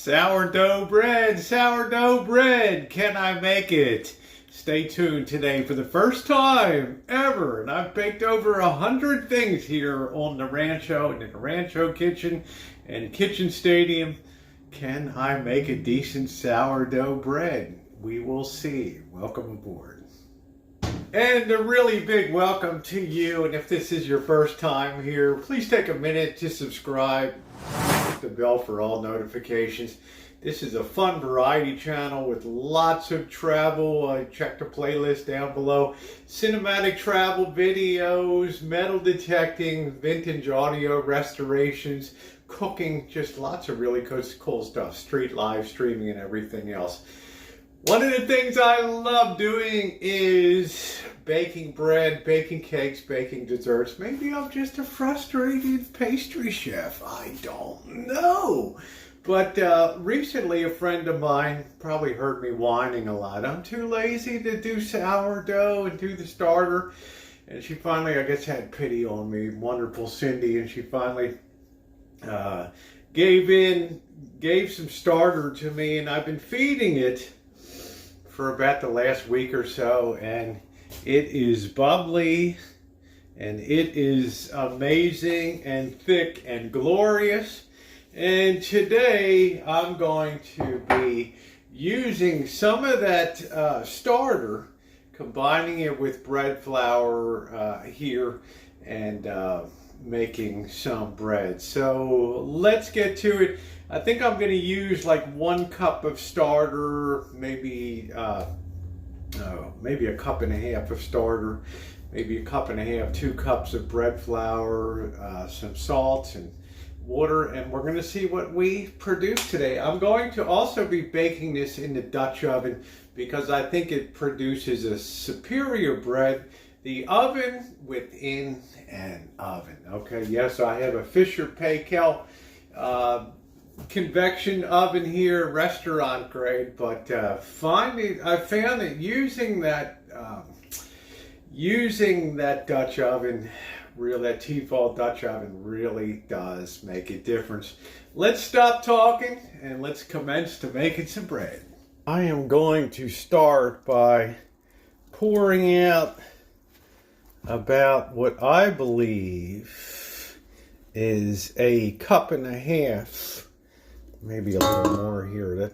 Sourdough bread, can I make it? Stay tuned today for the first time ever, and I've baked over 100 things here on the Rancho, and in the Rancho kitchen and kitchen stadium. Can I make a decent sourdough bread? We will see. Welcome aboard. And a really big welcome to you, and if this is your first time here, please take a minute to subscribe. Hit the bell for all notifications. This is a fun variety channel with lots of travel. Check the playlist down below. Cinematic travel videos, metal detecting, vintage audio restorations, cooking, just lots of really cool stuff. Street live streaming and everything else. One of the things I love doing is baking bread, baking cakes, baking desserts. Maybe I'm just a frustrated pastry chef. I don't know. But recently a friend of mine probably heard me whining a lot. I'm too lazy to do sourdough and do the starter. And she finally, I guess, had pity on me. Wonderful Cindy. And she finally gave some starter to me. And I've been feeding it for about the last week or so, and it is bubbly, and it is amazing, and thick, and glorious. And today I'm going to be using some of that starter, combining it with bread flour here, and making some bread. So let's get to it. I think I'm going to use like 1 cup of starter, maybe a cup and a half of starter, maybe a cup and a half, 2 cups of bread flour, some salt and water, and we're going to see what we produce today. I'm going to also be baking this in the Dutch oven because I think it produces a superior bread. The oven within an oven. Okay, yes, I have a Fisher Paykel convection oven here, restaurant grade, but I found that using that Dutch oven, that Tefal Dutch oven, really does make a difference. Let's stop talking and let's commence to making some bread. I am going to start by pouring out about what I believe is a cup and a half, maybe a little more here.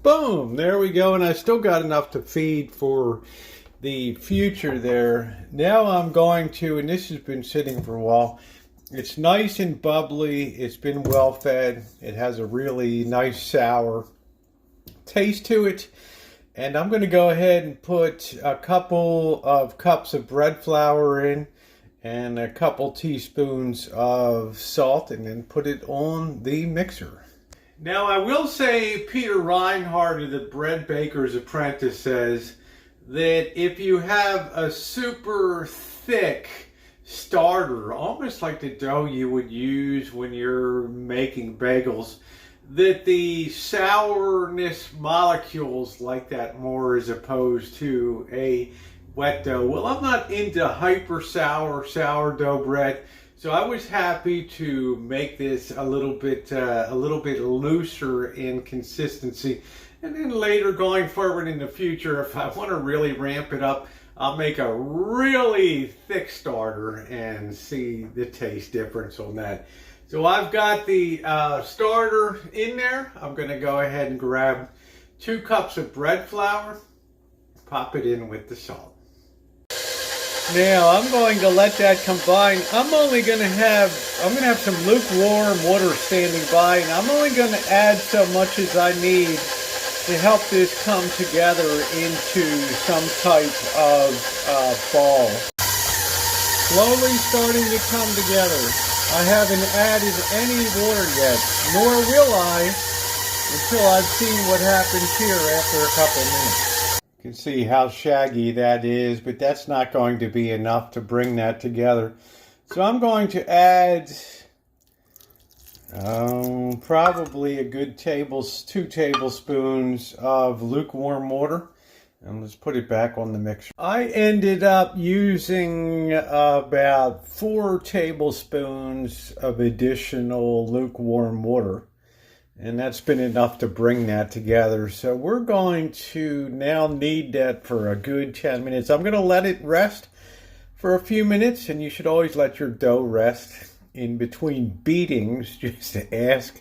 Boom, there we go. And I still got enough to feed for the future there. Now I'm going to, and this has been sitting for a while, it's nice and bubbly, it's been well fed, it has a really nice sour taste to it. And I'm going to go ahead and put a couple of cups of bread flour in and a couple teaspoons of salt, and then put it on the mixer. Now I will say Peter Reinhardt of the Bread Baker's Apprentice says that if you have a super thick starter, almost like the dough you would use when you're making bagels, that the sourness molecules like that more as opposed to a wet dough. Well, I'm not into hyper sour sourdough bread, so I was happy to make this a little bit looser in consistency. And then later, going forward in the future, if I want to really ramp it up, I'll make a really thick starter and see the taste difference on that. So I've got the starter in there. I'm going to go ahead and grab 2 cups of bread flour, pop it in with the salt. Now I'm going to let that combine. I'm going to have some lukewarm water standing by, and I'm only going to add so much as I need to help this come together into some type of ball. Slowly starting to come together. I haven't added any water yet, nor will I until I've seen what happens here after a couple minutes. You can see how shaggy that is, but that's not going to be enough to bring that together. So I'm going to add probably a good 2 tablespoons of lukewarm water. And let's put it back on the mixer. I ended up using about 4 tablespoons of additional lukewarm water. And that's been enough to bring that together. So we're going to now knead that for a good 10 minutes. I'm going to let it rest for a few minutes. And you should always let your dough rest in between beatings. Just to ask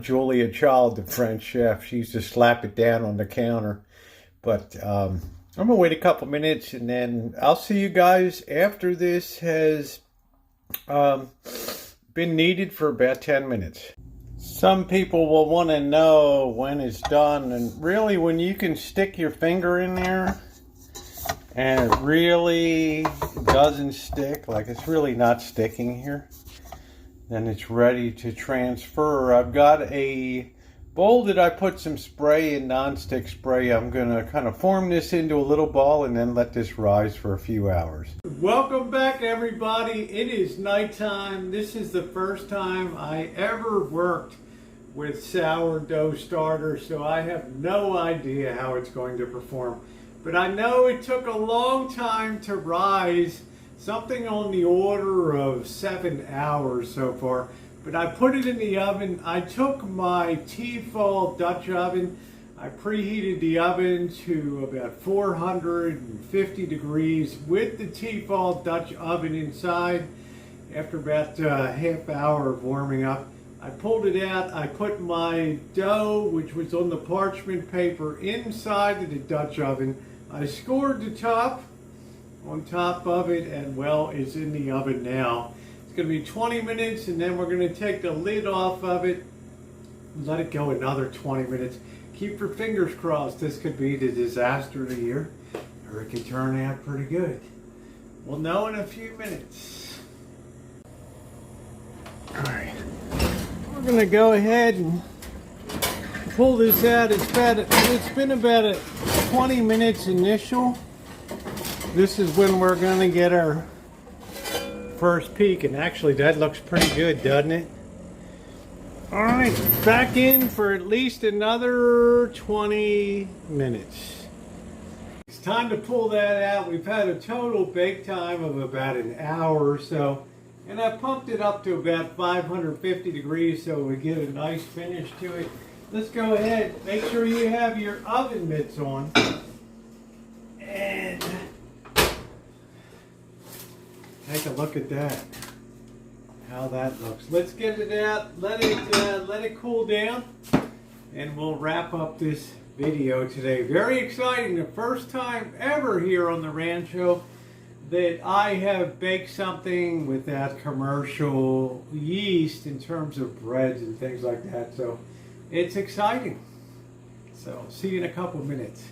Julia Child, the French chef. She used to slap it down on the counter. But I'm going to wait a couple minutes, and then I'll see you guys after this has been kneaded for about 10 minutes. Some people will want to know when it's done, and really when you can stick your finger in there and it really doesn't stick, like it's really not sticking here, then it's ready to transfer. I've got a bowl that I put some spray in, non-stick spray. I'm going to kind of form this into a little ball and then let this rise for a few hours. Welcome back, everybody. It is nighttime. This is the first time I ever worked with sourdough starter, so I have no idea how it's going to perform. But I know it took a long time to rise, something on the order of 7 hours so far. But I put it in the oven. I took my Tefal Dutch oven. I preheated the oven to about 450 degrees with the Tefal Dutch oven inside. After about a half hour of warming up, I pulled it out. I put my dough, which was on the parchment paper, inside of the Dutch oven. I scored the top on top of it, and well, it's in the oven now. Going to be 20 minutes, and then we're going to take the lid off of it and let it go another 20 minutes. Keep your fingers crossed. This could be the disaster of the year, or it could turn out pretty good. We'll know in a few minutes. Alright, we're going to go ahead and pull this out. It's been about 20 minutes initial. This is when we're going to get our first peek, and actually that looks pretty good, doesn't it? All right, back in for at least another 20 minutes. It's time to pull that out. We've had a total bake time of about an hour or so, and I pumped it up to about 550 degrees so we get a nice finish to it. Let's go ahead, make sure you have your oven mitts on, and take a look at that, how that looks. Let's get it out, let it cool down, and we'll wrap up this video today. Very exciting, the first time ever here on the Rancho that I have baked something without commercial yeast in terms of breads and things like that. So it's exciting. So see you in a couple minutes.